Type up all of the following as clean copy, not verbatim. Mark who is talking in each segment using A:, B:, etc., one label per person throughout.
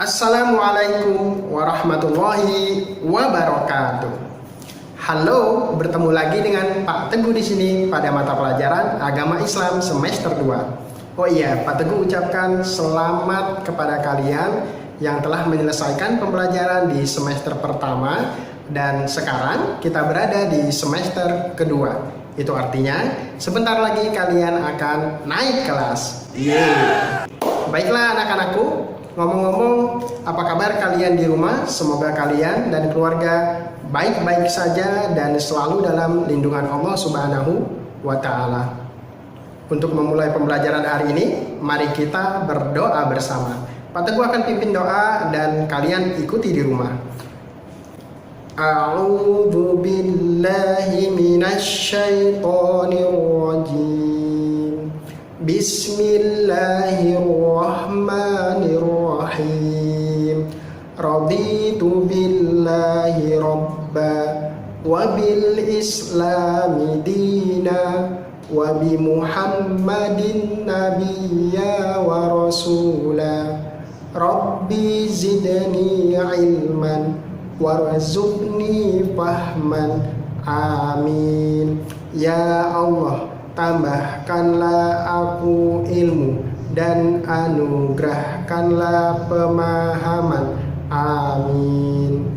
A: Assalamualaikum warahmatullahi wabarakatuh. Halo, bertemu lagi dengan Pak Teguh di sini pada mata pelajaran Agama Islam semester 2. Oh iya, Pak Teguh ucapkan selamat kepada kalian yang telah menyelesaikan pembelajaran di semester pertama dan sekarang kita berada di semester kedua. Itu artinya sebentar lagi kalian akan naik kelas. Yeay. Baiklah anak-anakku, ngomong-ngomong, apa kabar kalian di rumah? Semoga kalian dan keluarga baik-baik saja dan selalu dalam lindungan Allah Subhanahu wa Ta'ala. Untuk memulai pembelajaran hari ini, mari kita berdoa bersama. Pak Teguh akan pimpin doa dan kalian ikuti di rumah. A'udzu billahi minasy syaithanir rajim. Bismillahirrahmanirrahim. Raditu billahi rabba wa bil islami dina wa bi Muhammadin nabiyya wa rasula. Rabbi zidni ilman warzuqni fahman. Amin. Ya Allah, tambahkanlah aku ilmu dan anugerahkanlah pemahaman. Amin.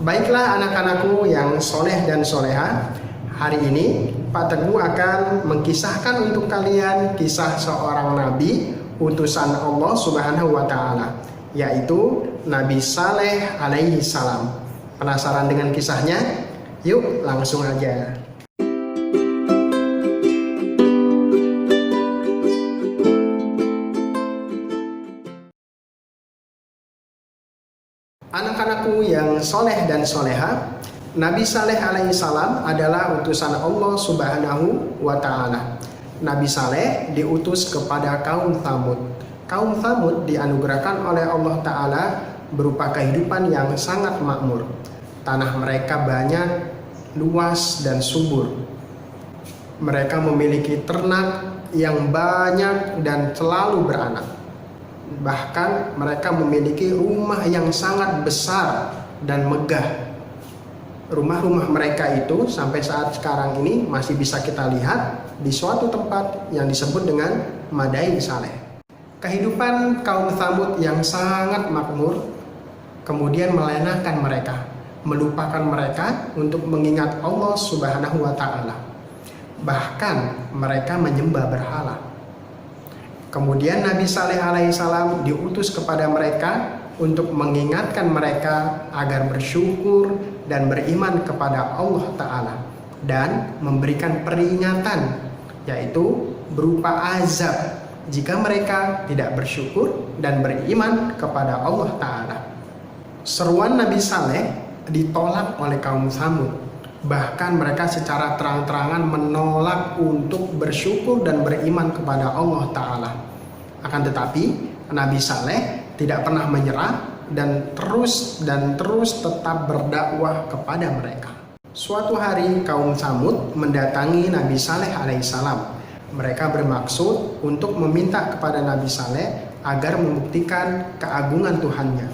A: Baiklah anak-anakku yang soleh dan soleha, hari ini Pak Teguh akan mengkisahkan untuk kalian kisah seorang nabi utusan Allah Subhanahu wa Ta'ala, yaitu Nabi Saleh alaihi salam. Penasaran dengan kisahnya? Yuk langsung aja. Anak-anakku yang soleh dan soleha, Nabi Saleh alaihi salam adalah utusan Allah Subhanahu wa Ta'ala. Nabi Saleh diutus kepada kaum Tsamud. Kaum Tsamud dianugerahkan oleh Allah Ta'ala berupa kehidupan yang sangat makmur. Tanah mereka banyak, luas dan subur. Mereka memiliki ternak yang banyak dan selalu beranak. Bahkan mereka memiliki rumah yang sangat besar dan megah. Rumah-rumah mereka itu sampai saat sekarang ini masih bisa kita lihat di suatu tempat yang disebut dengan Madain Saleh. Kehidupan kaum Tsamud yang sangat makmur kemudian melelahkan mereka, melupakan mereka untuk mengingat Allah Subhanahu wa Ta'ala. Bahkan mereka menyembah berhala. Kemudian Nabi Saleh alaihissalam diutus kepada mereka untuk mengingatkan mereka agar bersyukur dan beriman kepada Allah Ta'ala dan memberikan peringatan, yaitu berupa azab jika mereka tidak bersyukur dan beriman kepada Allah Ta'ala. Seruan Nabi Saleh ditolak oleh kaum Tsamud. Bahkan mereka secara terang-terangan menolak untuk bersyukur dan beriman kepada Allah Ta'ala. Akan tetapi Nabi Saleh tidak pernah menyerah dan terus tetap berdakwah kepada mereka. Suatu hari kaum Tsamud mendatangi Nabi Saleh alaihissalam. Mereka bermaksud untuk meminta kepada Nabi Saleh agar membuktikan keagungan Tuhannya.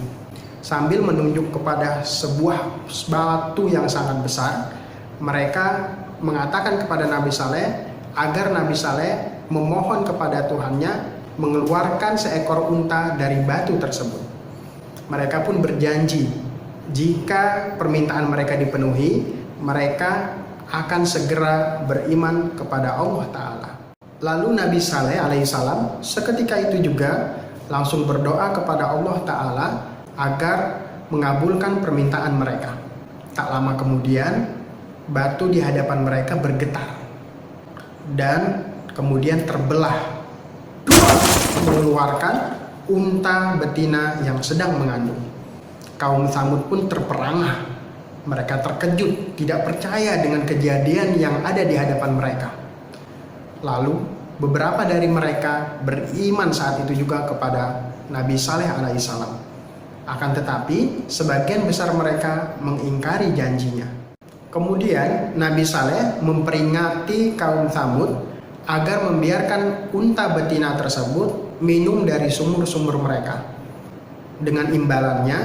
A: Sambil menunjuk kepada sebuah batu yang sangat besar, mereka mengatakan kepada Nabi Saleh agar Nabi Saleh memohon kepada Tuhannya mengeluarkan seekor unta dari batu tersebut. Mereka pun berjanji jika permintaan mereka dipenuhi, mereka akan segera beriman kepada Allah Ta'ala. Lalu Nabi Saleh alaihissalam seketika itu juga langsung berdoa kepada Allah Ta'ala agar mengabulkan permintaan mereka. Tak lama kemudian batu di hadapan mereka bergetar dan kemudian terbelah, mengeluarkan unta betina yang sedang mengandung. Kaum Tsamud pun terperangah. Mereka terkejut, tidak percaya dengan kejadian yang ada di hadapan mereka. Lalu beberapa dari mereka beriman saat itu juga kepada Nabi Saleh alaihissalam. Akan tetapi sebagian besar mereka mengingkari janjinya. Kemudian Nabi Saleh memperingati kaum Tsamud agar membiarkan unta betina tersebut minum dari sumur-sumur mereka. Dengan imbalannya,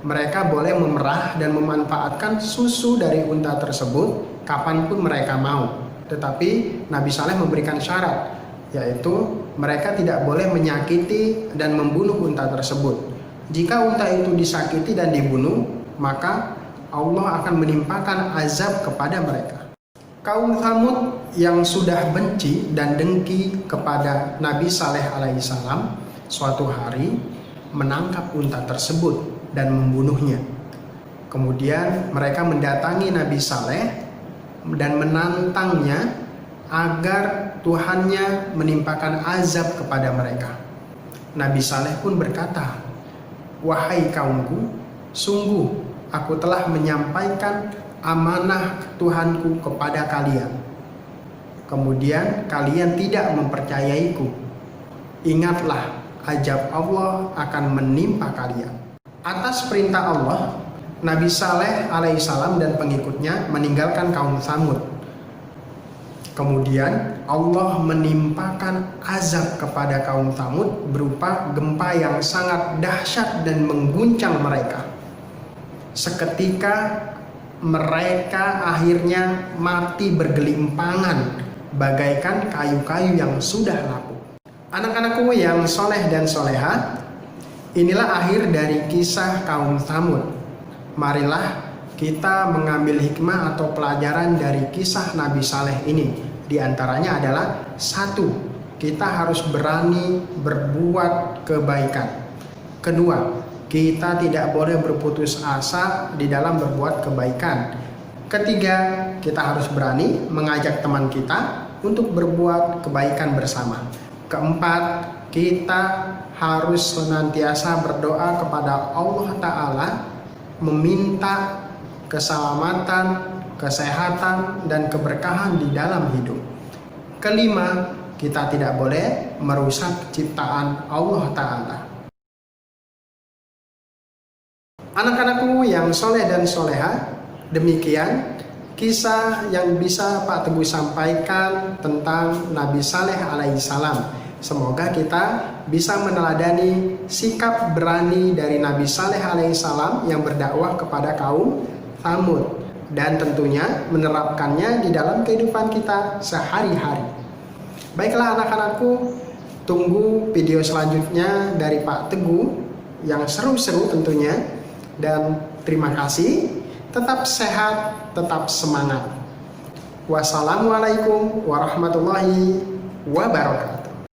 A: mereka boleh memerah dan memanfaatkan susu dari unta tersebut kapanpun mereka mau. Tetapi Nabi Saleh memberikan syarat, yaitu mereka tidak boleh menyakiti dan membunuh unta tersebut. Jika unta itu disakiti dan dibunuh, maka Allah akan menimpakan azab kepada mereka. Kaum Tsamud yang sudah benci dan dengki kepada Nabi Saleh alaihissalam suatu hari menangkap unta tersebut dan membunuhnya. Kemudian mereka mendatangi Nabi Saleh dan menantangnya agar Tuhannya menimpakan azab kepada mereka. Nabi Saleh pun berkata, "Wahai kaumku, sungguh aku telah menyampaikan amanah Tuhanku kepada kalian. Kemudian kalian tidak mempercayaiku. Ingatlah, azab Allah akan menimpa kalian." Atas perintah Allah, Nabi Saleh alaihissalam dan pengikutnya meninggalkan kaum Tsamud. Kemudian Allah menimpakan azab kepada kaum Tsamud berupa gempa yang sangat dahsyat dan mengguncang mereka. Seketika mereka akhirnya mati bergelimpangan bagaikan kayu-kayu yang sudah lapuk. Anak-anakku yang soleh dan soleha, inilah akhir dari kisah kaum Tsamud. Marilah kita mengambil hikmah atau pelajaran dari kisah Nabi Saleh ini. Di antaranya adalah 1. Kita harus berani berbuat kebaikan. 2. Kita tidak boleh berputus asa di dalam berbuat kebaikan. 3. Kita harus berani mengajak teman kita untuk berbuat kebaikan bersama. 4. Kita harus senantiasa berdoa kepada Allah Ta'ala, meminta keselamatan, kesehatan, dan keberkahan di dalam hidup. 5. Kita tidak boleh merusak ciptaan Allah Ta'ala. Anak-anakku yang soleh dan soleha, demikian kisah yang bisa Pak Teguh sampaikan tentang Nabi Saleh alaihissalam. Semoga kita bisa meneladani sikap berani dari Nabi Saleh alaihissalam yang berdakwah kepada kaum Tsamud, dan tentunya menerapkannya di dalam kehidupan kita sehari-hari. Baiklah anak-anakku, tunggu video selanjutnya dari Pak Teguh yang seru-seru tentunya. Dan terima kasih, tetap sehat, tetap semangat. Wassalamualaikum warahmatullahi wabarakatuh.